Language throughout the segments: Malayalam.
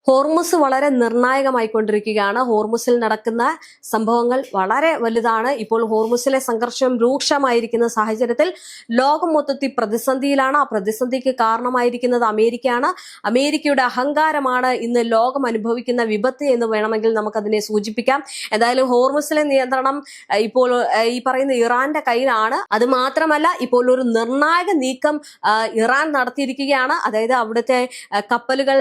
ഹോർമുസ് വളരെ നിർണായകമായിക്കൊണ്ടിരിക്കുകയാണ്. ഹോർമുസിൽ നടക്കുന്ന സംഭവങ്ങൾ വളരെ വലുതാണ്. ഇപ്പോൾ ഹോർമുസിലെ സംഘർഷം രൂക്ഷമായിരിക്കുന്ന സാഹചര്യത്തിൽ ലോകം മൊത്തത്തിൽ പ്രതിസന്ധിയിലാണ്. ആ പ്രതിസന്ധിക്ക് കാരണമായിരിക്കുന്നത് അമേരിക്കയാണ്. അമേരിക്കയുടെ അഹങ്കാരമാണ് ഇന്ന് ലോകം അനുഭവിക്കുന്ന വിപത്ത് എന്ന് വേണമെങ്കിൽ നമുക്കതിനെ സൂചിപ്പിക്കാം. എന്തായാലും ഹോർമുസിലെ നിയന്ത്രണം ഇപ്പോൾ ഈ പറയുന്ന ഇറാന്റെ കയ്യിലാണ്. അത് മാത്രമല്ല, ഇപ്പോൾ ഒരു നിർണായക നീക്കം ഇറാൻ നടത്തിയിരിക്കുകയാണ്. അതായത് അവിടുത്തെ കപ്പലുകൾ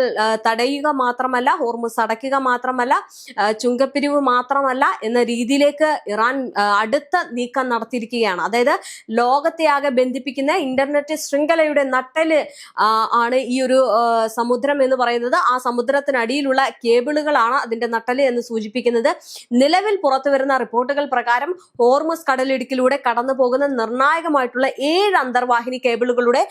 തടയുക മാത്രമല്ല, ഹോർമുസ് അടയ്ക്കുക മാത്രമല്ല, ചുങ്കപ്പിരിവ് മാത്രമല്ല എന്ന രീതിയിലേക്ക് ഇറാൻ അടുത്ത നീക്കം നടത്തിയിരിക്കുകയാണ്. അതായത് ലോകത്തെ ആകെ ബന്ധിപ്പിക്കുന്ന ഇന്റർനെറ്റ് ശൃംഖലയുടെ നട്ടല് ആണ് ഈ ഒരു സമുദ്രം എന്ന് പറയുന്നത്. ആ സമുദ്രത്തിനടിയിലുള്ള കേബിളുകളാണ് അതിന്റെ നട്ടല് എന്ന് സൂചിപ്പിക്കുന്നത്. നിലവിൽ പുറത്തു വരുന്ന റിപ്പോർട്ടുകൾ പ്രകാരം ഹോർമുസ് കടലിടുക്കിലൂടെ കടന്നു പോകുന്ന നിർണായകമായിട്ടുള്ള 7 അന്തർവാഹിനി കേബിളുകളുടെ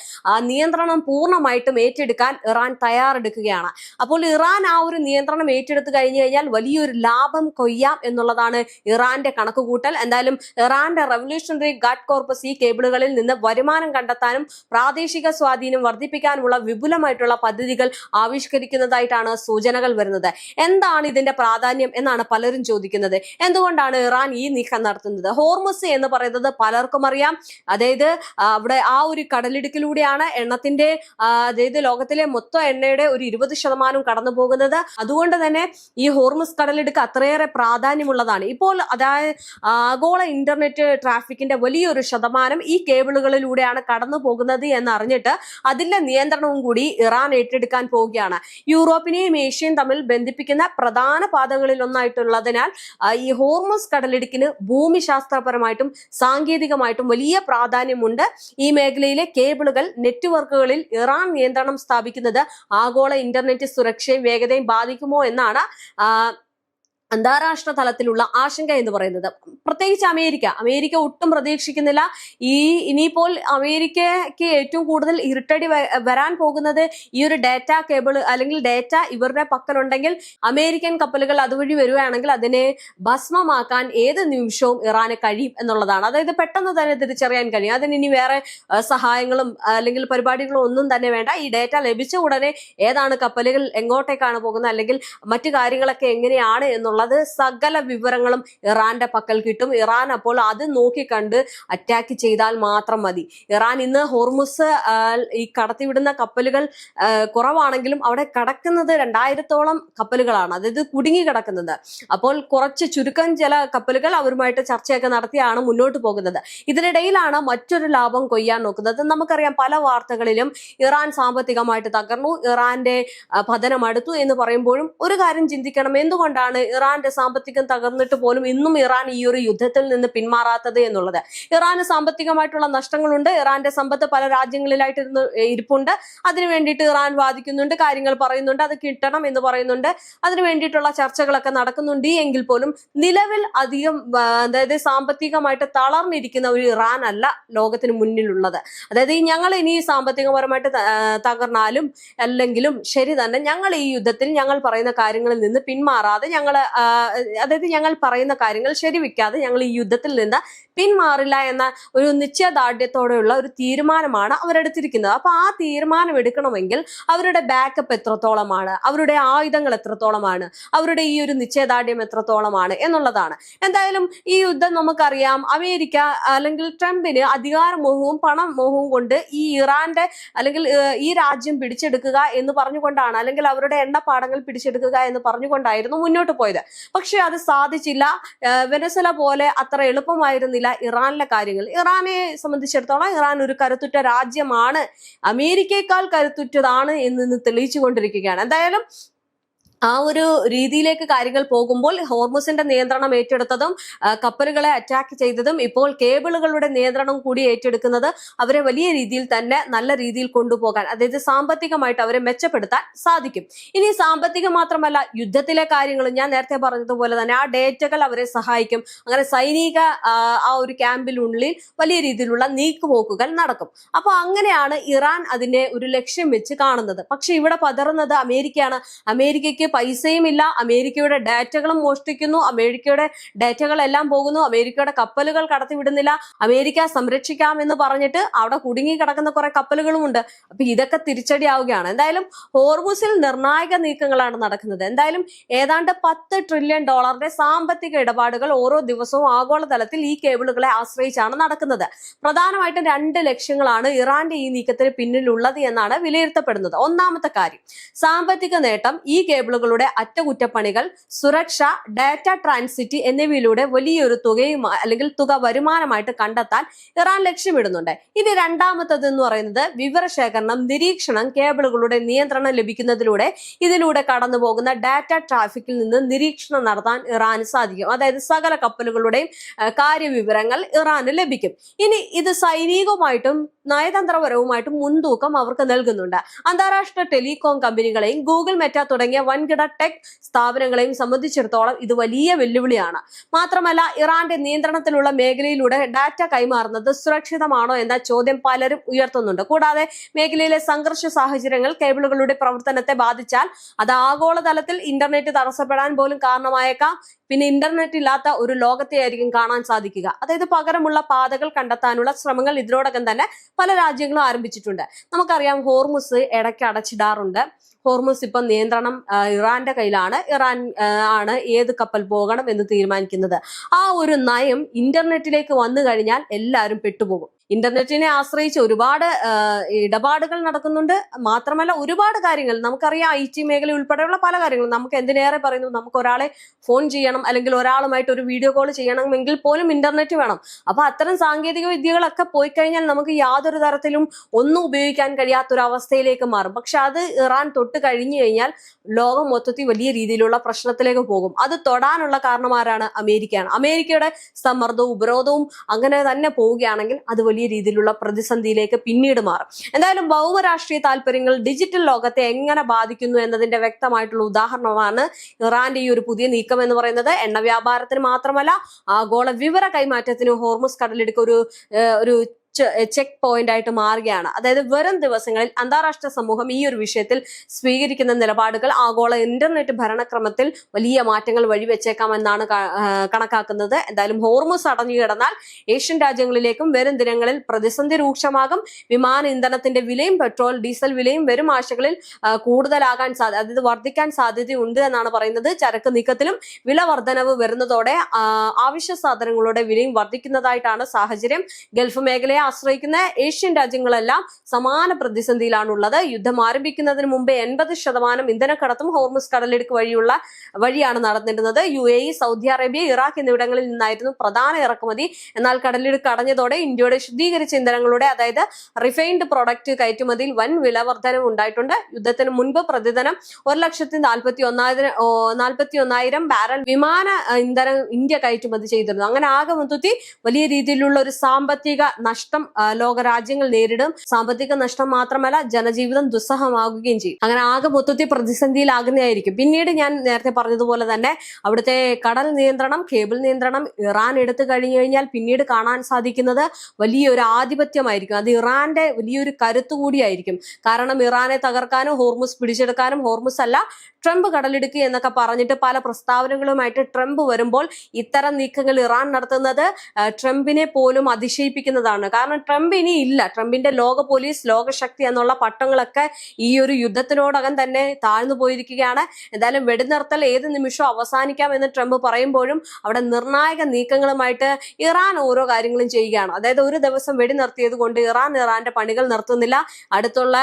നിയന്ത്രണം പൂർണ്ണമായിട്ടും ഏറ്റെടുക്കാൻ ഇറാൻ തയ്യാറെടുക്കുകയാണ്. അപ്പോൾ ഇറാൻ ആ ഒരു നിയന്ത്രണം ഏറ്റെടുത്തു കഴിഞ്ഞു കഴിഞ്ഞാൽ വലിയൊരു ലാഭം കൊയ്യാം എന്നുള്ളതാണ് ഇറാന്റെ കണക്കുകൂട്ടൽ. എന്തായാലും ഇറാന്റെ റവല്യൂഷണറി ഗാർഡ് കോർപ്പസ് ഈ കേബിളുകളിൽ നിന്ന് വരുമാനം കണ്ടെത്താനും പ്രാദേശിക സ്വാധീനം വർദ്ധിപ്പിക്കാനുമുള്ള വിപുലമായിട്ടുള്ള പദ്ധതികൾ ആവിഷ്കരിക്കുന്നതായിട്ടാണ് സൂചനകൾ വരുന്നത്. എന്താണ് ഇതിന്റെ പ്രാധാന്യം എന്നാണ് പലരും ചോദിക്കുന്നത്. എന്തുകൊണ്ടാണ് ഇറാൻ ഈ നീക്കം നടത്തുന്നത്? ഹോർമുസ് എന്ന് പറയുന്നത് പലർക്കും അറിയാം. അതായത് അവിടെ ആ ഒരു കടലിടുക്കിലൂടെയാണ് എണ്ണത്തിന്റെ അതായത് ലോകത്തിലെ മൊത്തം എണ്ണയുടെ ഒരു 20% കടന്നു പോകുന്നത്. അതുകൊണ്ട് തന്നെ ഈ ഹോർമുസ് കടലിടുക്ക് അത്രയേറെ പ്രാധാന്യമുള്ളതാണ്. ഇപ്പോൾ അതായത് ആഗോള ഇന്റർനെറ്റ് ട്രാഫിക്കിന്റെ വലിയൊരു ശതമാനം ഈ കേബിളുകളിലൂടെയാണ് കടന്നു പോകുന്നത് എന്നറിഞ്ഞിട്ട് അതിന്റെ നിയന്ത്രണവും കൂടി ഇറാൻ ഏറ്റെടുക്കാൻ പോവുകയാണ്. യൂറോപ്പിനെയും ഏഷ്യയും തമ്മിൽ ബന്ധിപ്പിക്കുന്ന പ്രധാന പാതകളിൽ ഒന്നായിട്ടുള്ളതിനാൽ ഈ ഹോർമുസ് കടലിടുക്കിന് ഭൂമിശാസ്ത്രപരമായിട്ടും സാങ്കേതികമായിട്ടും വലിയ പ്രാധാന്യമുണ്ട്. ഈ മേഖലയിലെ കേബിളുകൾ നെറ്റ്വർക്കുകളിൽ ഇറാൻ നിയന്ത്രണം സ്ഥാപിക്കുന്നത് ആഗോള ഇന്റർനെറ്റ് സുരക്ഷയും വേഗതയും ബാധിക്കുമോ എന്നാണ് അന്താരാഷ്ട്ര തലത്തിലുള്ള ആശങ്ക എന്ന് പറയുന്നത്. പ്രത്യേകിച്ച് അമേരിക്ക ഒട്ടും പ്രതീക്ഷിക്കുന്നില്ല. ഇനിയിപ്പോൾ അമേരിക്കയ്ക്ക് ഏറ്റവും കൂടുതൽ ഇരുട്ടടി വരാൻ പോകുന്നത് ഈ ഒരു ഡാറ്റ കേബിൾ അല്ലെങ്കിൽ ഡാറ്റ ഇവരുടെ പക്കലുണ്ടെങ്കിൽ അമേരിക്കൻ കപ്പലുകൾ അതുവഴി വരുവാണെങ്കിൽ അതിനെ ഭസ്മമാക്കാൻ ഏത് നിമിഷവും ഇറാന് കഴിയും എന്നുള്ളതാണ്. അതായത് പെട്ടെന്ന് തന്നെ തിരിച്ചറിയാൻ കഴിയും. അതിന് ഇനി വേറെ സഹായങ്ങളും അല്ലെങ്കിൽ പരിപാടികളും ഒന്നും തന്നെ വേണ്ട. ഈ ഡാറ്റ ലഭിച്ച ഉടനെ ഏതാണ് കപ്പലുകൾ, എങ്ങോട്ടേക്കാണ് പോകുന്നത്, അല്ലെങ്കിൽ മറ്റു കാര്യങ്ങളൊക്കെ എങ്ങനെയാണ് എന്നുള്ള സകല വിവരങ്ങളും ഇറാന്റെ പക്കൽ കിട്ടും. ഇറാൻ അപ്പോൾ അത് നോക്കിക്കണ്ട് അറ്റാക്ക് ചെയ്താൽ മാത്രം മതി. ഇറാൻ ഇന്ന് ഹോർമുസ് ഈ കടത്തിവിടുന്ന കപ്പലുകൾ കുറവാണെങ്കിലും അവിടെ കടക്കുന്നത് 2000-ഓളം കപ്പലുകളാണ്. അതായത് കുടുങ്ങി കിടക്കുന്നത്. അപ്പോൾ കുറച്ച് ചുരുക്കം ചില കപ്പലുകൾ അവരുമായിട്ട് ചർച്ചയൊക്കെ നടത്തിയാണ് മുന്നോട്ട് പോകുന്നത്. ഇതിനിടയിലാണ് മറ്റൊരു ലാഭം കൊയ്യാൻ നോക്കുന്നത്. നമുക്കറിയാം, പല വാർത്തകളിലും ഇറാൻ സാമ്പത്തികമായിട്ട് തകർന്നു, ഇറാന്റെ പതനം അടുത്തു എന്ന് പറയുമ്പോഴും ഒരു കാര്യം ചിന്തിക്കണം. എന്തുകൊണ്ടാണ് ഇറാന്റെ സാമ്പത്തികം തകർന്നിട്ട് പോലും ഇന്നും ഇറാൻ ഈ ഒരു യുദ്ധത്തിൽ നിന്ന് പിന്മാറാത്തത് എന്നുള്ളത്? ഇറാന് സാമ്പത്തികമായിട്ടുള്ള നഷ്ടങ്ങളുണ്ട്. ഇറാന്റെ സമ്പത്ത് പല രാജ്യങ്ങളിലായിട്ട് ഇരിപ്പുണ്ട്. അതിനു വേണ്ടിയിട്ട് ഇറാൻ വാദിക്കുന്നുണ്ട്, കാര്യങ്ങൾ പറയുന്നുണ്ട്, അത് കിട്ടണം എന്ന് പറയുന്നുണ്ട്. അതിനു വേണ്ടിയിട്ടുള്ള ചർച്ചകളൊക്കെ നടക്കുന്നുണ്ട്. എങ്കിൽ പോലും നിലവിൽ അധികം അതായത് സാമ്പത്തികമായിട്ട് തളർന്നിരിക്കുന്ന ഒരു ഇറാൻ അല്ല ലോകത്തിന് മുന്നിലുള്ളത്. അതായത് ഞങ്ങൾ ഇനി സാമ്പത്തികപരമായിട്ട് തകർന്നാലും അല്ലെങ്കിലും ശരി തന്നെ, ഞങ്ങൾ ഈ യുദ്ധത്തിൽ ഞങ്ങൾ പറയുന്ന കാര്യങ്ങളിൽ നിന്ന് പിന്മാറാതെ അതായത് ഞങ്ങൾ പറയുന്ന കാര്യങ്ങൾ ശരിവെക്കാതെ ഞങ്ങൾ ഈ യുദ്ധത്തിൽ നിന്ന് പിന്മാറില്ല എന്ന ഒരു നിശ്ചയദാർഢ്യത്തോടെയുള്ള ഒരു തീരുമാനമാണ് അവരെടുത്തിരിക്കുന്നത്. അപ്പൊ ആ തീരുമാനം എടുക്കണമെങ്കിൽ അവരുടെ ബാക്കപ്പ് എത്രത്തോളമാണ്, അവരുടെ ആയുധങ്ങൾ എത്രത്തോളമാണ്, അവരുടെ ഈ ഒരു നിശ്ചയദാർഢ്യം എത്രത്തോളമാണ് എന്നുള്ളതാണ്. എന്തായാലും ഈ യുദ്ധം നമുക്കറിയാം, അമേരിക്ക അല്ലെങ്കിൽ ട്രംപിന് അധികാരമോഹവും പണമോഹവും കൊണ്ട് ഈ ഇറാന്റെ അല്ലെങ്കിൽ ഈ രാജ്യം പിടിച്ചെടുക്കുക എന്ന് പറഞ്ഞുകൊണ്ടാണ്, അല്ലെങ്കിൽ അവരുടെ എണ്ണപ്പാടങ്ങൾ പിടിച്ചെടുക്കുക എന്ന് പറഞ്ഞുകൊണ്ടായിരുന്നു മുന്നോട്ട് പോയത്. പക്ഷെ അത് സാധിച്ചില്ല. വെനസ്വല പോലെ അത്ര എളുപ്പമായിരുന്നില്ല ഇറാനിലെ കാര്യങ്ങൾ. ഇറാനെ സംബന്ധിച്ചിടത്തോളം ഇറാൻ ഒരു കരുത്തുറ്റ രാജ്യമാണ്, അമേരിക്കയെക്കാൾ കരുത്തുറ്റതാണ് എന്ന് തെളിയിച്ചു കൊണ്ടിരിക്കുകയാണ്. എന്തായാലും ആ ഒരു രീതിയിലേക്ക് കാര്യങ്ങൾ പോകുമ്പോൾ ഹോർമുസിന്റെ നിയന്ത്രണം ഏറ്റെടുത്തതും കപ്പലുകളെ അറ്റാക്ക് ചെയ്തതും ഇപ്പോൾ കേബിളുകളുടെ നിയന്ത്രണം കൂടി ഏറ്റെടുക്കുന്നത് അവരെ വലിയ രീതിയിൽ തന്നെ നല്ല രീതിയിൽ കൊണ്ടുപോകാൻ, അതായത് സാമ്പത്തികമായിട്ട് അവരെ മെച്ചപ്പെടുത്താൻ സാധിക്കും. ഇനി സാമ്പത്തികം മാത്രമല്ല, യുദ്ധത്തിലെ കാര്യങ്ങൾ ഞാൻ നേരത്തെ പറഞ്ഞതുപോലെ തന്നെ ആ ഡേറ്റകൾ അവരെ സഹായിക്കും. അങ്ങനെ സൈനിക ആ ഒരു ക്യാമ്പിനുള്ളിൽ വലിയ രീതിയിലുള്ള നീക്കുപോക്കുകൾ നടക്കും. അപ്പൊ അങ്ങനെയാണ് ഇറാൻ അതിനെ ഒരു ലക്ഷ്യം വെച്ച് കാണുന്നത്. പക്ഷെ ഇവിടെ പതറുന്നത് അമേരിക്കയാണ്. അമേരിക്കയ്ക്ക് അമേരിക്കയ്ക്ക് പൈസയും ഇല്ല, അമേരിക്കയുടെ ഡാറ്റകളും മോഷ്ടിക്കുന്നു, അമേരിക്കയുടെ ഡാറ്റകളെല്ലാം പോകുന്നു, അമേരിക്കയുടെ കപ്പലുകൾ കടത്തിവിടുന്നില്ല, അമേരിക്ക സംരക്ഷിക്കാമെന്ന് പറഞ്ഞിട്ട് അവിടെ കുടുങ്ങി കിടക്കുന്ന കുറെ കപ്പലുകളുമുണ്ട്. അപ്പൊ ഇതൊക്കെ തിരിച്ചടിയാവുകയാണ്. എന്തായാലും ഹോർമുസിൽ നിർണായക നീക്കങ്ങളാണ് നടക്കുന്നത്. എന്തായാലും ഏതാണ്ട് $10 ട്രില്യൺ സാമ്പത്തിക ഇടപാടുകൾ ഓരോ ദിവസവും ആഗോളതലത്തിൽ ഈ കേബിളുകളെ ആശ്രയിച്ചാണ് നടക്കുന്നത്. പ്രധാനമായിട്ടും 2 ലക്ഷ്യങ്ങളാണ് ഇറാന്റെ ഈ നീക്കത്തിന് പിന്നിലുള്ളത് എന്നാണ് വിലയിരുത്തപ്പെടുന്നത്. ഒന്നാമത്തെ കാര്യം സാമ്പത്തിക നേട്ടം. ഈ കേബിളുകളുടെ അറ്റകുറ്റപ്പണികൾ, സുരക്ഷ, ഡാറ്റ ട്രാൻസിറ്റ് എന്നിവയിലൂടെ വലിയൊരു തുകയും അല്ലെങ്കിൽ തുക വരുമാനമായിട്ട് കണ്ടെത്താൻ ഇറാൻ ലക്ഷ്യമിടുന്നുണ്ട്. ഇനി രണ്ടാമത്തത് എന്ന് പറയുന്നത് വിവരശേഖരണം, നിരീക്ഷണം, കേബിളുകളുടെ നിയന്ത്രണം ലഭിക്കുന്നതിലൂടെ ഇതിലൂടെ കടന്നു പോകുന്ന ഡാറ്റ ട്രാഫിക്കിൽ നിന്ന് നിരീക്ഷണം നടത്താൻ ഇറാന് സാധിക്കും. അതായത് സകല കപ്പലുകളുടെയും കാര്യവിവരങ്ങൾ ഇറാന് ലഭിക്കും. ഇനി ഇത് സൈനികവുമായിട്ടും നയതന്ത്രപരവുമായിട്ടും മുൻതൂക്കം അവർക്ക് നൽകുന്നുണ്ട്. അന്താരാഷ്ട്ര ടെലികോം കമ്പനികളെയും ഗൂഗിൾ, മെറ്റ തുടങ്ങിയ വൻകിട ടെക് സ്ഥാപനങ്ങളെയും സംബന്ധിച്ചിടത്തോളം ഇത് വലിയ വെല്ലുവിളിയാണ്. മാത്രമല്ല ഇറാന്റെ നിയന്ത്രണത്തിലുള്ള മേഖലയിലൂടെ ഡാറ്റ കൈമാറുന്നത് സുരക്ഷിതമാണോ എന്ന ചോദ്യം പലരും ഉയർത്തുന്നുണ്ട്. കൂടാതെ മേഖലയിലെ സംഘർഷ സാഹചര്യങ്ങൾ കേബിളുകളുടെ പ്രവർത്തനത്തെ ബാധിച്ചാൽ അത് ആഗോളതലത്തിൽ ഇന്റർനെറ്റ് തടസ്സപ്പെടാൻ പോലും കാരണമായേക്കാം. പിന്നെ ഇന്റർനെറ്റ് ഇല്ലാത്ത ഒരു ലോകത്തെയായിരിക്കും കാണാൻ സാധിക്കുക. അതായത് പകരമുള്ള പാതകൾ കണ്ടെത്താനുള്ള ശ്രമങ്ങൾ ഇതിനോടകം തന്നെ പല രാജ്യങ്ങളും ആരംഭിച്ചിട്ടുണ്ട്. നമുക്കറിയാം ഹോർമുസ് ഇടയ്ക്ക് അടച്ചിടാറുണ്ട്. ഹോർമുസ് ഇപ്പം നിയന്ത്രണം ഇറാന്റെ കയ്യിലാണ്. ഇറാൻ ആണ് ഏത് കപ്പൽ പോകണം എന്ന് തീരുമാനിക്കുന്നത്. ആ ഒരു നയം ഇന്റർനെറ്റിലേക്ക് വന്നു കഴിഞ്ഞാൽ എല്ലാവരും പെട്ടുപോകും. ഇന്റർനെറ്റിനെ ആശ്രയിച്ച് ഒരുപാട് ഇടപാടുകൾ നടക്കുന്നുണ്ട്. മാത്രമല്ല ഒരുപാട് കാര്യങ്ങൾ നമുക്കറിയാം. IT മേഖല ഉൾപ്പെടെയുള്ള പല കാര്യങ്ങളും നമുക്ക് എന്തിനേറെ പറയുന്നു, നമുക്ക് ഒരാളെ ഫോൺ ചെയ്യണം അല്ലെങ്കിൽ ഒരാളുമായിട്ട് ഒരു വീഡിയോ കോൾ ചെയ്യണമെങ്കിൽ പോലും ഇന്റർനെറ്റ് വേണം. അപ്പൊ അത്തരം സാങ്കേതിക വിദ്യകളൊക്കെ പോയി കഴിഞ്ഞാൽ നമുക്ക് യാതൊരു തരത്തിലും ഒന്നും ഉപയോഗിക്കാൻ കഴിയാത്തൊരവസ്ഥയിലേക്ക് മാറും. പക്ഷെ അത് ഇറാൻ തൊട്ട് കഴിഞ്ഞു കഴിഞ്ഞാൽ ലോകം മൊത്തത്തിൽ വലിയ രീതിയിലുള്ള പ്രശ്നത്തിലേക്ക് പോകും. അത് തൊടാനുള്ള കാരണം ആരാണ്? അമേരിക്കയാണ്. അമേരിക്കയുടെ സമ്മർദ്ദവും ഉപരോധവും അങ്ങനെ തന്നെ പോവുകയാണെങ്കിൽ അത് വലിയ രീതിയിലുള്ള പ്രതിസന്ധിയിലേക്ക് പിന്നീട് മാറും. എന്തായാലും ഭൗമരാഷ്ട്രീയ താല്പര്യങ്ങൾ ഡിജിറ്റൽ ലോകത്തെ എങ്ങനെ ബാധിക്കുന്നു എന്നതിന്റെ വ്യക്തമായിട്ടുള്ള ഉദാഹരണമാണ് ഇറാന്റെ ഈ ഒരു പുതിയ നീക്കം എന്ന് പറയുന്നത്. എണ്ണ വ്യാപാരത്തിന് മാത്രമല്ല ആഗോള വിവര കൈമാറ്റത്തിന് ഹോർമുസ് കടലിടുക്ക് ഒരു ചെക്ക് പോയിന്റ് ആയിട്ട് മാറുകയാണ്. അതായത് വരും ദിവസങ്ങളിൽ അന്താരാഷ്ട്ര സമൂഹം ഈ ഒരു വിഷയത്തിൽ സ്വീകരിക്കുന്ന നിലപാടുകൾ ആഗോള ഇന്റർനെറ്റ് ഭരണക്രമത്തിൽ വലിയ മാറ്റങ്ങൾ വഴിവെച്ചേക്കാമെന്നാണ് കണക്കാക്കുന്നത്. എന്തായാലും ഹോർമുസ് അടഞ്ഞു കിടന്നാൽ ഏഷ്യൻ രാജ്യങ്ങളിലേക്കും വരും ദിനങ്ങളിൽ പ്രതിസന്ധി രൂക്ഷമാകും. വിമാന ഇന്ധനത്തിന്റെ വിലയും പെട്രോൾ, ഡീസൽ വിലയും വരും ആഴ്ചകളിൽ കൂടുതലാകാൻ അതായത് വർദ്ധിക്കാൻ സാധ്യതയുണ്ട് എന്നാണ് പറയുന്നത്. ചരക്ക് നീക്കത്തിലും വില വർധനവ് വരുന്നതോടെ ആവശ്യ സാധനങ്ങളുടെ വിലയും വർദ്ധിക്കുന്നതായിട്ടാണ് സാഹചര്യം. ഗൾഫ് മേഖലയെ ആശ്രയിക്കുന്ന ഏഷ്യൻ രാജ്യങ്ങളെല്ലാം സമാന പ്രതിസന്ധിയിലാണുള്ളത്. യുദ്ധം ആരംഭിക്കുന്നതിന് മുമ്പേ 80% ഇന്ധനക്കടത്തും ഹോർമുസ് കടലിടുക്ക് വഴിയാണ് നടന്നിരുന്നത്. UAE, സൗദി അറേബ്യ, ഇറാഖ് എന്നിവിടങ്ങളിൽ നിന്നായിരുന്നു പ്രധാന ഇറക്കുമതി. എന്നാൽ കടലിടുക്ക് അടഞ്ഞതോടെ ഇന്ത്യയുടെ ശുദ്ധീകരിച്ച ഇന്ധനങ്ങളുടെ അതായത് റിഫൈൻഡ് പ്രൊഡക്റ്റ് കയറ്റുമതിയിൽ വൻ വില വർധനവ് ഉണ്ടായിട്ടുണ്ട്. യുദ്ധത്തിന് മുൻപ് പ്രതിദിനം 1,41,000 ബാരൽ വിമാന ഇന്ധനം ഇന്ത്യ കയറ്റുമതി ചെയ്തിരുന്നു. അങ്ങനെ ആകെ മൊത്തത്തിൽ വലിയ രീതിയിലുള്ള ഒരു സാമ്പത്തിക നഷ്ടം ലോകരാജ്യങ്ങൾ നേരിടും. സാമ്പത്തിക നഷ്ടം മാത്രമല്ല ജനജീവിതം ദുസ്സഹമാകുകയും ചെയ്യും. അങ്ങനെ ആകെ മൊത്തത്തിൽ പ്രതിസന്ധിയിലാകുന്നതായിരിക്കും. പിന്നീട് ഞാൻ നേരത്തെ പറഞ്ഞതുപോലെ തന്നെ അവിടുത്തെ കടൽ നിയന്ത്രണം, കേബിൾ നിയന്ത്രണം ഇറാൻ എടുത്തു കഴിഞ്ഞു കഴിഞ്ഞാൽ പിന്നീട് കാണാൻ സാധിക്കുന്നത് വലിയൊരു ആധിപത്യമായിരിക്കും. അത് ഇറാന്റെ വലിയൊരു കരുത്തു കൂടിയായിരിക്കും. കാരണം ഇറാനെ തകർക്കാനും ഹോർമുസ് പിടിച്ചെടുക്കാനും, ഹോർമുസ് അല്ല ട്രംപ് കടലിടുക്ക് എന്നൊക്കെ പറഞ്ഞിട്ട് പല പ്രസ്താവനകളുമായിട്ട് ട്രംപ് വരുമ്പോൾ ഇത്തരം നീക്കങ്ങൾ ഇറാൻ നടത്തുന്നത് ട്രംപിനെ പോലും അതിശയിപ്പിക്കുന്നതാണ്. കാരണം ട്രംപ് ഇനി ഇല്ല. ട്രംപിന്റെ ലോക പോലീസ്, ലോകശക്തി എന്നുള്ള പട്ടങ്ങളൊക്കെ ഈ ഒരു യുദ്ധത്തിനോടകം തന്നെ താഴ്ന്നു പോയിരിക്കുകയാണ്. എന്തായാലും വെടിനിർത്തൽ ഏത് നിമിഷവും അവസാനിക്കാം എന്ന് ട്രംപ് പറയുമ്പോഴും അവിടെ നിർണായക നീക്കങ്ങളുമായിട്ട് ഇറാൻ ഓരോ കാര്യങ്ങളും ചെയ്യുകയാണ്. അതായത് ഒരു ദിവസം വെടിനിർത്തിയത് കൊണ്ട് ഇറാന്റെ പണികൾ നിർത്തുന്നില്ല. അടുത്തുള്ള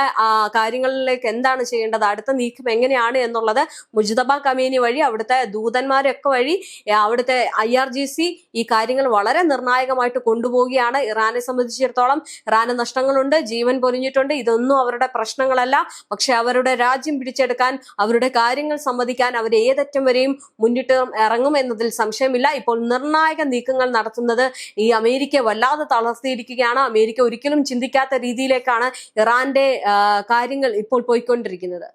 കാര്യങ്ങളിലേക്ക് എന്താണ് ചെയ്യേണ്ടത്, അടുത്ത നീക്കം എങ്ങനെയാണ് എന്നുള്ളത് മുജ്തബ കമീനി വഴി, അവിടുത്തെ ദൂതന്മാരൊക്കെ വഴി, അവിടുത്തെ IRGC ഈ കാര്യങ്ങൾ വളരെ നിർണായകമായിട്ട് കൊണ്ടുപോവുകയാണ്. ഇറാനെ സംബന്ധിച്ചിടത്തോളം ഇറാന് നഷ്ടങ്ങളുണ്ട്, ജീവൻ പൊലിഞ്ഞിട്ടുണ്ട്. ഇതൊന്നും അവരുടെ പ്രശ്നങ്ങളല്ല. പക്ഷെ അവരുടെ രാജ്യം പിടിച്ചെടുക്കാൻ, അവരുടെ കാര്യങ്ങൾ സമ്മതിക്കാൻ അവർ ഏതറ്റം വരെയും മുന്നിട്ട് ഇറങ്ങും എന്നതിൽ സംശയമില്ല. ഇപ്പോൾ നിർണായക നീക്കങ്ങൾ നടത്തുന്നത് ഈ അമേരിക്ക വല്ലാതെ തളർത്തിയിരിക്കുകയാണ്. അമേരിക്ക ഒരിക്കലും ചിന്തിക്കാത്ത രീതിയിലേക്കാണ് ഇറാന്റെ കാര്യങ്ങൾ ഇപ്പോൾ പോയിക്കൊണ്ടിരിക്കുന്നത്.